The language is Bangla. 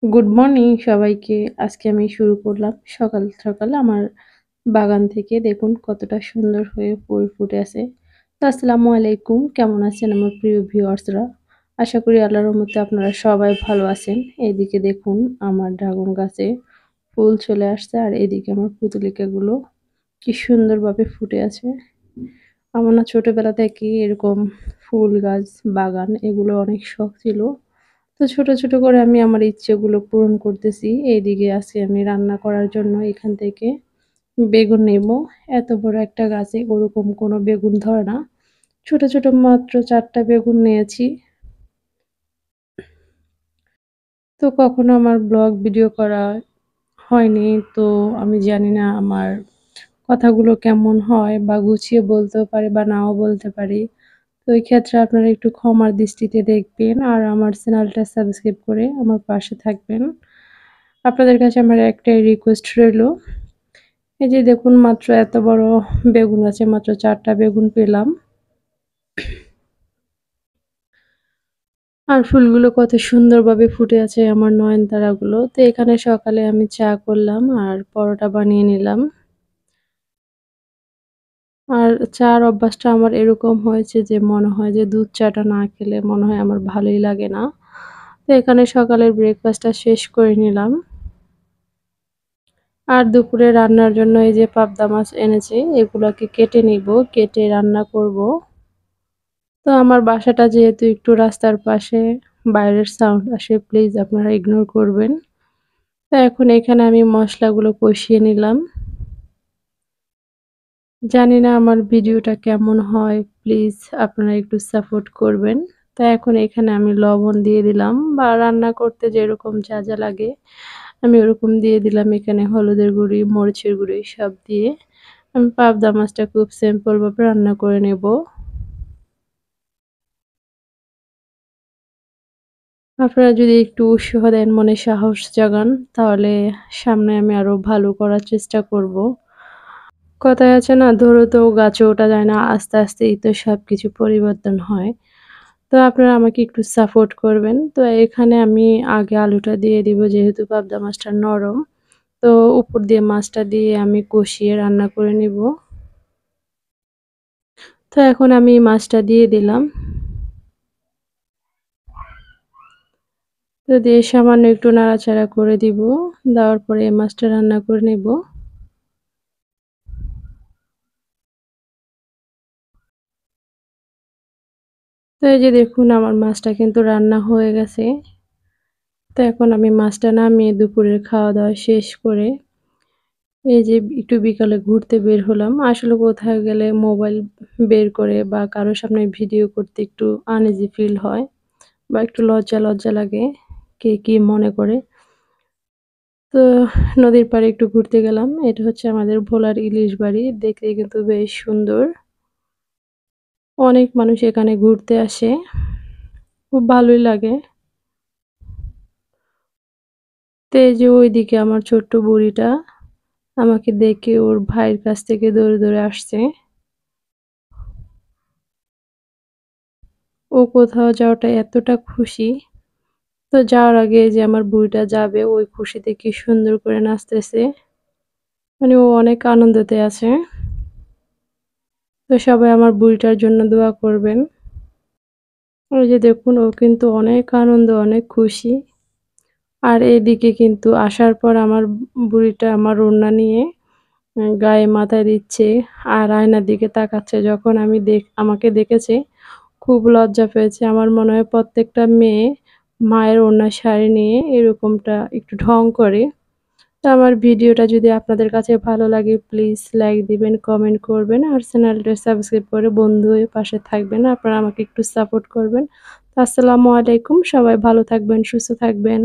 গুড মর্নিং সবাইকে। আজকে আমি শুরু করলাম সকাল, সকাল আমার বাগান থেকে দেখুন কতটা সুন্দর হয়ে ফুল ফুটে আছে। তো আসসালামু আলাইকুম। কেমন আছেন আমার প্রিয় ভিউয়ার্সরা? আশা করি আল্লাহর রহমতে আপনারা সবাই ভালো আছেন। এইদিকে দেখুন আমার ড্রাগন গাছে ফুল চলে আসছে আর এদিকে আমার পুতুলিকাগুলো কি সুন্দরভাবে ফুটে আছে। আমার না ছোটবেলা থেকেই এরকম ফুল গাছ, বাগান এগুলো অনেক শখ ছিল। তো ছোট, ছোট করে আমি আমার ইচ্ছেগুলো পূরণ করতেছি। এইদিকে আজকে আমি রান্না করার জন্য এখান থেকে বেগুন নেবো। এত বড় একটা গাছে ওরকম কোনো বেগুন ধরে না। ছোট, ছোট মাত্র ৪ টা বেগুন নিয়েছি। তো কখনো আমার ব্লগ ভিডিও করা হয়নি। তো আমি জানি না আমার কথাগুলো কেমন হয় বা গুছিয়ে বলতেও পারি বা নাও বলতে পারি। তো এই ক্ষেত্রে আপনারা একটু ক্ষমার দৃষ্টিতে দেখবেন আর আমার চ্যানেলটা সাবস্ক্রাইব করে আমার পাশে থাকবেন। আপনাদের কাছে আমার একটাই রিকোয়েস্ট রইলো। এই যে দেখুন মাত্র এত বড় বেগুন গাছে মাত্র ৪ টা বেগুন পেলাম। আর ফুলগুলো কত সুন্দরভাবে ফুটে আছে আমার নয়নতারাগুলো। তো এখানে সকালে আমি চা করলাম আর পরোটা বানিয়ে নিলাম। আর চার অভ্যাসটা আমার এরকম হয়েছে যে মনে হয় যে দুধ চাটা না খেলে মনে হয় আমার ভালোই লাগে না। তো এখানে সকালের ব্রেকফাস্টটা শেষ করে নিলাম। আর দুপুরে রান্নার জন্য এই যে পাবদা মাছ এনেছে এগুলাকে কেটে নিব, কেটে রান্না করব। তো আমার বাসাটা যেহেতু একটু রাস্তার পাশে, বাইরের সাউন্ড আসে প্লিজ আপনারা ইগনোর করবেন। তো এখন এখানে আমি মসলাগুলো কষিয়ে নিলাম। জানি না আমার ভিডিওটা কেমন হয়, প্লিজ আপনারা একটু সাপোর্ট করবেন। তো এখন এখানে আমি লবণ দিয়ে দিলাম বা রান্না করতে যেরকম যা, যা লাগে আমি ওরকম দিয়ে দিলাম। এখানে হলুদের গুঁড়ি, মরিচের গুঁড়ি সব দিয়ে আমি পাবদা মাছটা খুব সিম্পল ভাবে রান্না করে নেব। আপনারা যদি একটু উৎসাহ দেন, মনে সাহস জাগান, তাহলে সামনে আমি আরো ভালো করার চেষ্টা করব। কথায় আছে না, ধরো গাছে ওঠা যায় না, আস্তে আস্তেই তো সবকিছু পরিবর্তন হয়। তো আপনারা আমাকে একটু সাপোর্ট করবেন। তো এখানে আমি আগে আলুটা দিয়ে দিব যেহেতু পাবদা মাছটা নরম। তো উপর দিয়ে মাছটা দিয়ে আমি কষিয়ে রান্না করে নিব। তো এখন আমি মাছটা দিয়ে দিলাম। তো দিয়ে সামান্য একটু নাড়াচাড়া করে দিব। দেওয়ার পরে এই মাছটা রান্না করে নেব। তো এই যে দেখুন আমার মাছটা কিন্তু রান্না হয়ে গেছে। তো এখন আমি মাছটা নামিয়ে দুপুরের খাওয়া-দাওয়া শেষ করে এই যে একটু বিকালে ঘুরতে বের হলাম। আসলে কোথাও গেলে মোবাইল বের করে বা কারো সামনে ভিডিও করতে একটু আনইজি ফিল হয় বা একটু লজ্জা, লজ্জা লাগে। কে কি মনে করে। তো নদীর পাড়ে একটু ঘুরতে গেলাম। এটা হচ্ছে আমাদের ভোলার ইলিশ বাড়ি। দেখতে কিন্তু বেশ সুন্দর। অনেক মানুষ এখানে ঘুরতে আসে। খুব ভালোই লাগে। তো এই যে ওইদিকে আমার ছোট্ট বুড়িটা আমাকে দেখে ওর ভাইয়ের কাছ থেকে দৌড়ে, দৌড়ে আসছে। ও কোথাও যাওয়াটা এতটা খুশি। তো যাওয়ার আগে যে আমার বুড়িটা যাবে ওই খুশিতে কি সুন্দর করে নাচতেছে। মানে ও অনেক আনন্দতে আছে। তো সবাই আমার বুড়িটার জন্য দোয়া করবেন। ওই যে দেখুন ও কিন্তু অনেক আনন্দ, অনেক খুশি। আর এদিকে কিন্তু আসার পর আমার বুড়িটা আমার ওড়না নিয়ে গায়ে মাথায় দিচ্ছে আর আয়নার দিকে তাকাচ্ছে। যখন আমাকে দেখেছে খুব লজ্জা পেয়েছে। আমার মনে হয় প্রত্যেকটা মেয়ে মায়ের ওড়না শাড়ি নিয়ে এরকমটা একটু ঢং করে। তো আমার ভিডিওটা যদি আপনাদের কাছে ভালো লাগে প্লিজ লাইক দিবেন, কমেন্ট করবেন আর চ্যানেলটা সাবস্ক্রাইব করে বন্ধু হয়ে পাশে থাকবেন। আপনারা আমাকে একটু সাপোর্ট করবেন। তো আসসালামু আলাইকুম। সবাই ভালো থাকবেন, সুস্থ থাকবেন।